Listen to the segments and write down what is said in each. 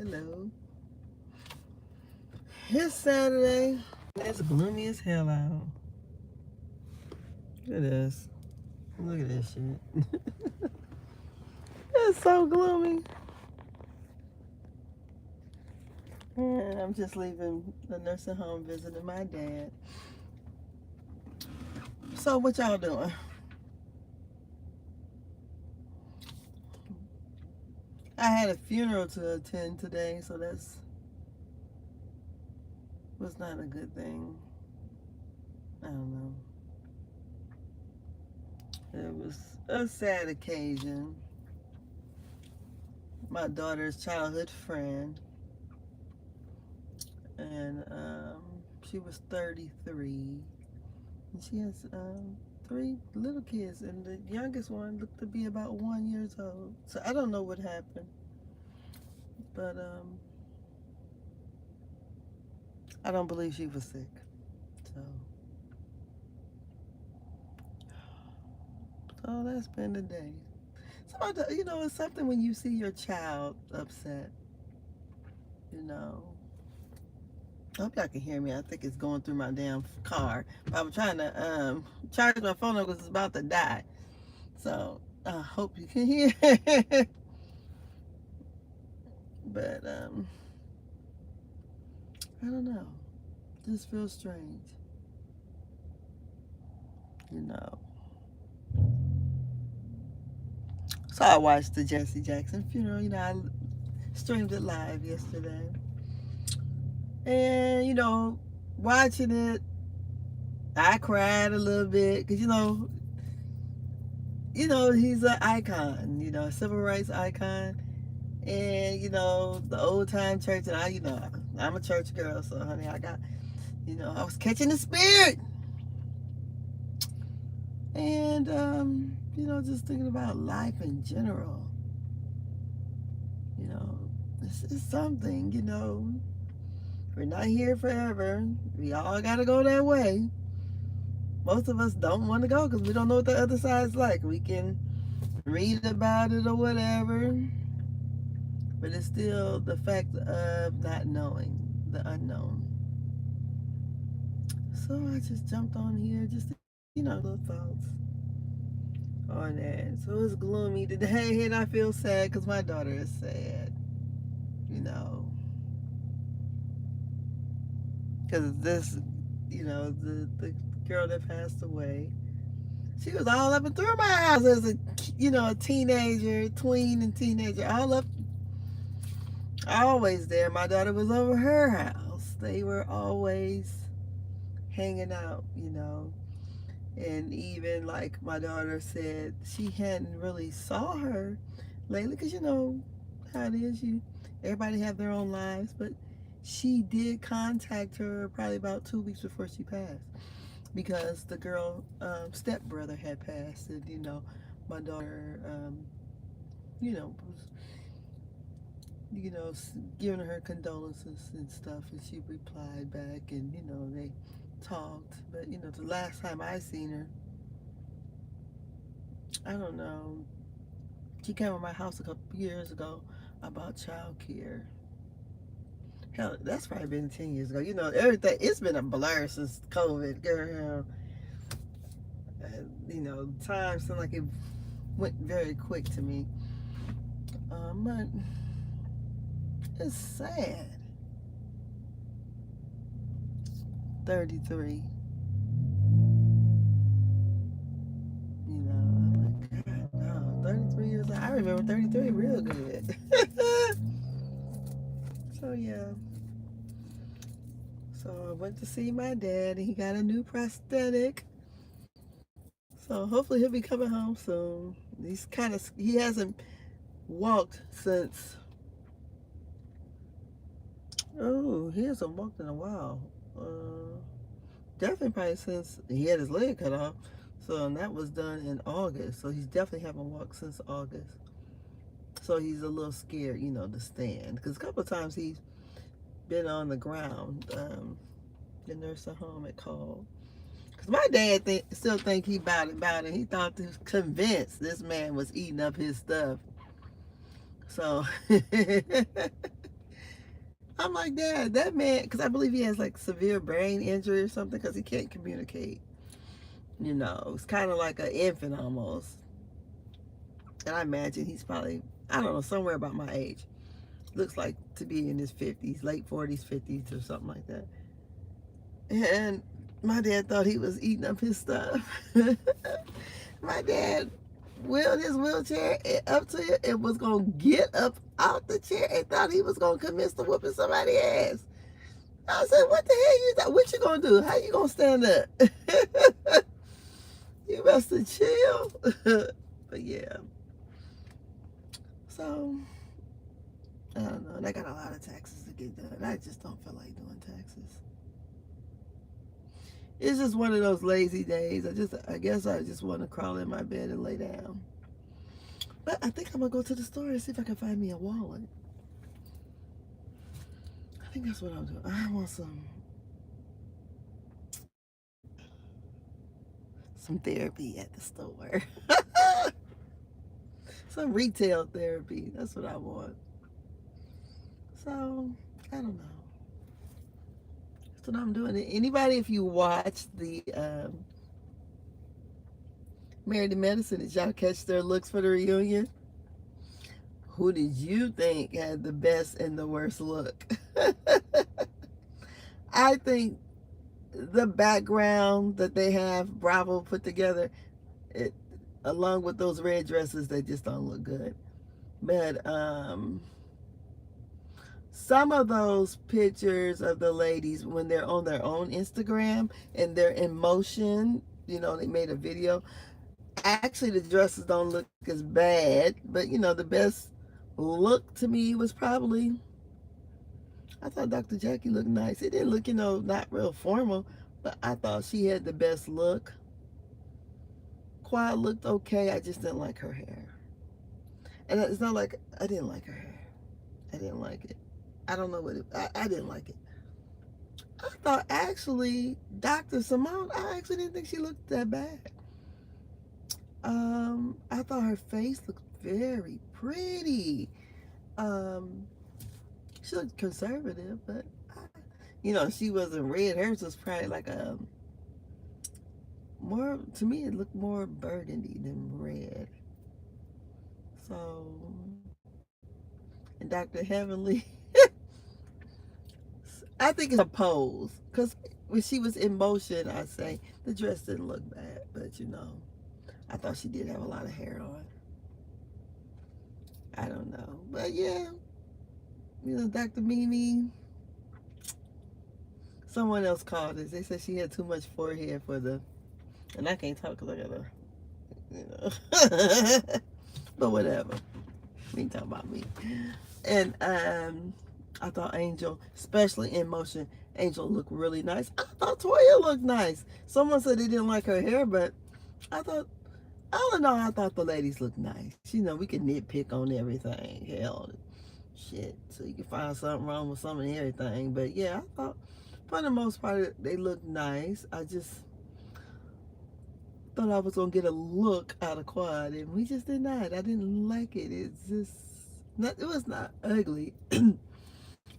Hello. It's Saturday. It's gloomy as hell out. Look at this. Look at this shit. It's so gloomy. And I'm just leaving the nursing home visiting my dad. So what y'all doing? I had a funeral to attend today, so that's was not a good thing. I don't know. It was a sad occasion. My daughter's childhood friend, and she was 33, and she has three little kids, and the youngest one looked to be about 1 year old. So I don't know what happened, but I don't believe she was sick. So that's been the day. So it's something when you see your child upset. You know. I hope y'all can hear me. I think it's going through my damn car. But I'm trying to charge my phone up because it's about to die. So I hope you can hear. But I don't know. This feels strange. You know. So I watched the Jesse Jackson funeral. I streamed it live yesterday. And watching it, I cried a little bit because he's an icon, a civil rights icon, and the old time church, and I'm a church girl, so honey, I was catching the spirit, and just thinking about life in general. This is something. We're not here forever. We all gotta go that way. Most of us don't want to go because we don't know what the other side's like. We can read about it or whatever, but it's still the fact of not knowing the unknown. So I just jumped on here just to, little thoughts on that. So it's gloomy today, and I feel sad because my daughter is sad. Because this, the girl that passed away, she was all up and through my house as a teenager, tween and teenager, all up, always there. My daughter was over her house. They were always hanging out, and even like my daughter said, she hadn't really saw her lately because how it is. Everybody have their own lives, but she did contact her probably about 2 weeks before she passed because the girl stepbrother had passed, and my daughter was giving her condolences and stuff, and she replied back, and they talked. But the last time I seen her, I don't know, she came to my house a couple years ago about child care. Hell, that's probably been 10 years ago. Everything, it's been a blur since COVID, girl. Time seemed like it went very quick to me. But it's sad. 33. I'm like, God, no, 33 years old. I remember 33 real good. So, yeah. So, I went to see my dad, and he got a new prosthetic. So, hopefully, he'll be coming home soon. He hasn't walked since. Oh, he hasn't walked in a while. Definitely probably since he had his leg cut off. So, and that was done in August. So, he's definitely haven't walked since August. So, he's a little scared, to stand. Because a couple of times he's been on the ground. The nursing home had called. Because my dad still think he about it. He thought he was convinced this man was eating up his stuff. So, I'm like, Dad, that man, because I believe he has like severe brain injury or something because he can't communicate. You know, it's kind of like an infant almost. And I imagine he's probably, I don't know, somewhere about my age. Looks like to be in his 50s, late 40s, 50s, or something like that. And my dad thought he was eating up his stuff. My dad wheeled his wheelchair up to it and was going to get up out the chair and thought he was going to commence to whooping somebody's ass. I said, what the hell you thought? What you going to do? How you going to stand up? You must have chill. But yeah. So, I don't know. And I got a lot of taxes to get done. I just don't feel like doing taxes. It's just one of those lazy days. I guess I just want to crawl in my bed and lay down. But I think I'm going to go to the store and see if I can find me a wallet. I think that's what I'll do. I want some therapy at the store. Some retail therapy. That's what I want. So, I don't know. That's what I'm doing. Anybody, if you watch the Married to Medicine, did y'all catch their looks for the reunion? Who did you think had the best and the worst look? I think the background that they have Bravo put together, it, along with those red dresses, they just don't look good. But some of those pictures of the ladies when they're on their own Instagram and they're in motion, you know, they made a video. Actually, the dresses don't look as bad, but you know, the best look to me was probably, I thought Dr. Jackie looked nice. It didn't look, you know, not real formal, but I thought she had the best look. Quad looked okay. I just didn't like her hair. And it's not like I didn't like her hair. I didn't like it. I don't know what I didn't like it. I thought actually Dr. Simone, I actually didn't think she looked that bad. I thought her face looked very pretty. She looked conservative, but you know, she wasn't red. Hers was probably like a more, to me it looked more burgundy than red. So, and Dr. Heavenly, I think it's a pose, because when she was in motion, I say the dress didn't look bad, but you know, I thought she did have a lot of hair on. I don't know, but yeah, you know, Dr. Mimi, someone else called us. They said she had too much forehead for the, and I can't talk because I got a, you know, but whatever. We ain't talking about me. And I thought Angel, especially in motion, Angel looked really nice. I thought Toya looked nice. Someone said they didn't like her hair, but I thought, all in all, I thought the ladies looked nice. You know, we could nitpick on everything. Hell, shit. So you can find something wrong with some and everything. But yeah, I thought, for the most part, they looked nice. I just thought I was going to get a look out of Quad, and we just did not. I didn't like it. It's just, not, it was not ugly.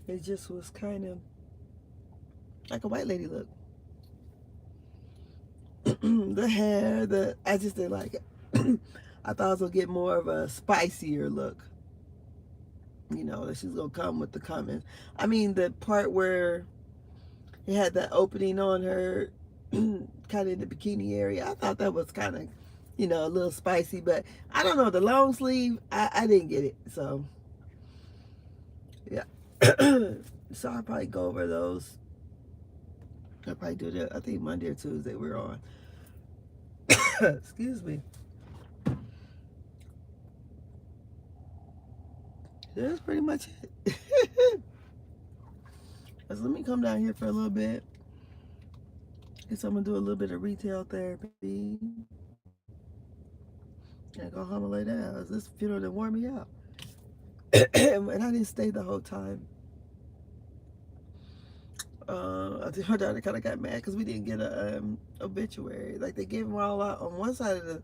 It just was kind of like a white lady look. The hair, I just didn't like it. I thought I was going to get more of a spicier look. You know, that she's going to come with the comments. I mean, the part where it had that opening on her, kind of in the bikini area, I thought that was kind of, you know, a little spicy. But I don't know, the long sleeve, I didn't get it. So, yeah. So I'll probably go over those. I'll probably do that. I think Monday or Tuesday we're on. Excuse me. That's pretty much it. So let me come down here for a little bit. Guess I'm gonna do a little bit of retail therapy. And go home and lay down. This funeral didn't warm me up. And I didn't stay the whole time. I think her daughter kind of got mad because we didn't get a obituary. Like, they gave them all out on one side of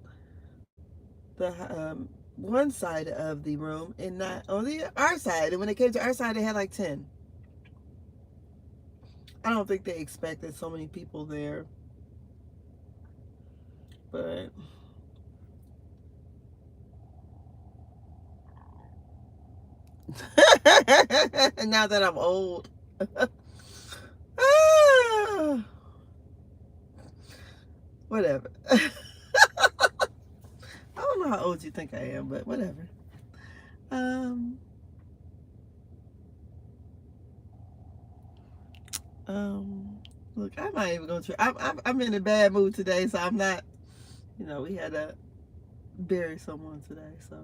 the one side of the room, and not on our side. And when it came to our side, they had like 10. I don't think they expected so many people there. But now that I'm old. Whatever. I don't know how old you think I am, but whatever. Um, Look, I'm not even gonna try. I'm in a bad mood today, so I'm not. You know, we had to bury someone today, so.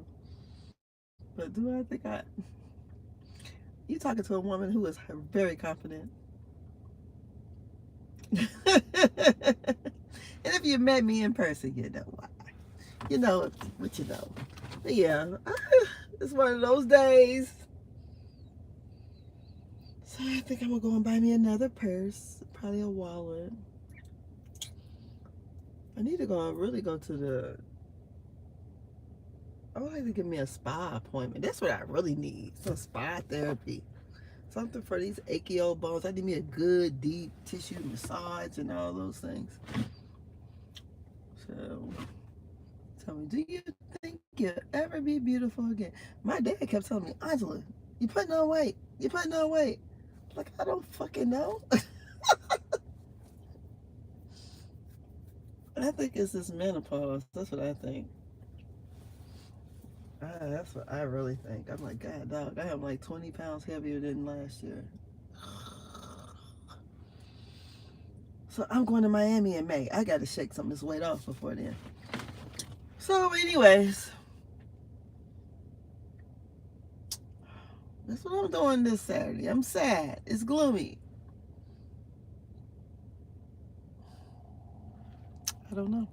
But do I think I? You talking to a woman who is very confident. And if you met me in person, you know why. You know what you know. But yeah, it's one of those days. So I think I'm gonna go and buy me another purse, probably a wallet. I need to really go to the. I would like to give me a spa appointment. That's what I really need. Some spa therapy. Something for these achy old bones. I need me a good deep tissue massage and all those things. So, tell me, do you think you'll ever be beautiful again? My dad kept telling me, Angela, you putting on weight. You putting on weight. Like, I don't fucking know. I think it's this menopause. That's what I think. That's what I really think. I'm like, God, dog, I am like 20 pounds heavier than last year. So I'm going to Miami in May. I got to shake some of this weight off before then. So anyways, that's what I'm doing this Saturday. I'm sad. It's gloomy. I don't know.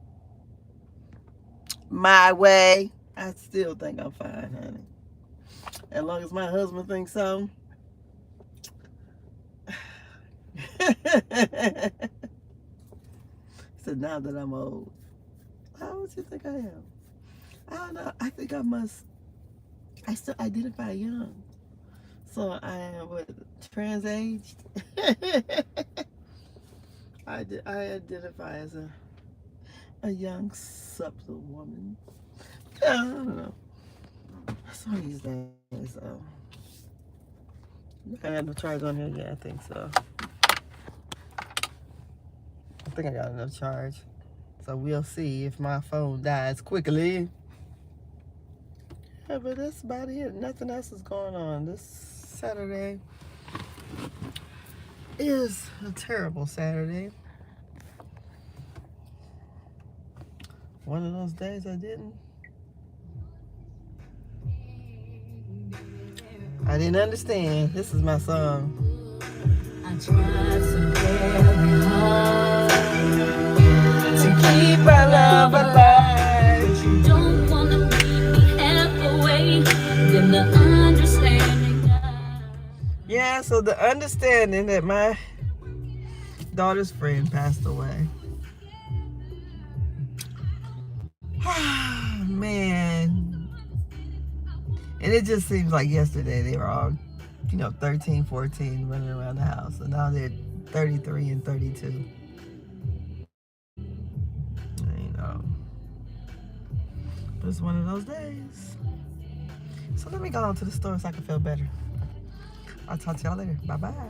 My way. I still think I'm fine, honey. As long as my husband thinks so. So now that I'm old, how old do you think I am? I don't know. I think I still identify young. So I am what, trans aged? I identify as a young, supple woman. Yeah, I don't know. Some of these days, I got no charge on here yet. I think so. I think I got enough charge. So we'll see if my phone dies quickly. Yeah, but that's about it. Nothing else is going on. This Saturday is a terrible Saturday. One of those days I didn't understand. This is my song. I tried so very hard to keep our love alive. You don't want to meet me halfway. Then the understanding. Yeah, so the understanding that my daughter's friend passed away. Man. And it just seems like yesterday they were all, 13, 14 running around the house. And now they're 33 and 32. But it's one of those days. So let me go on to the store so I can feel better. I'll talk to y'all later. Bye-bye.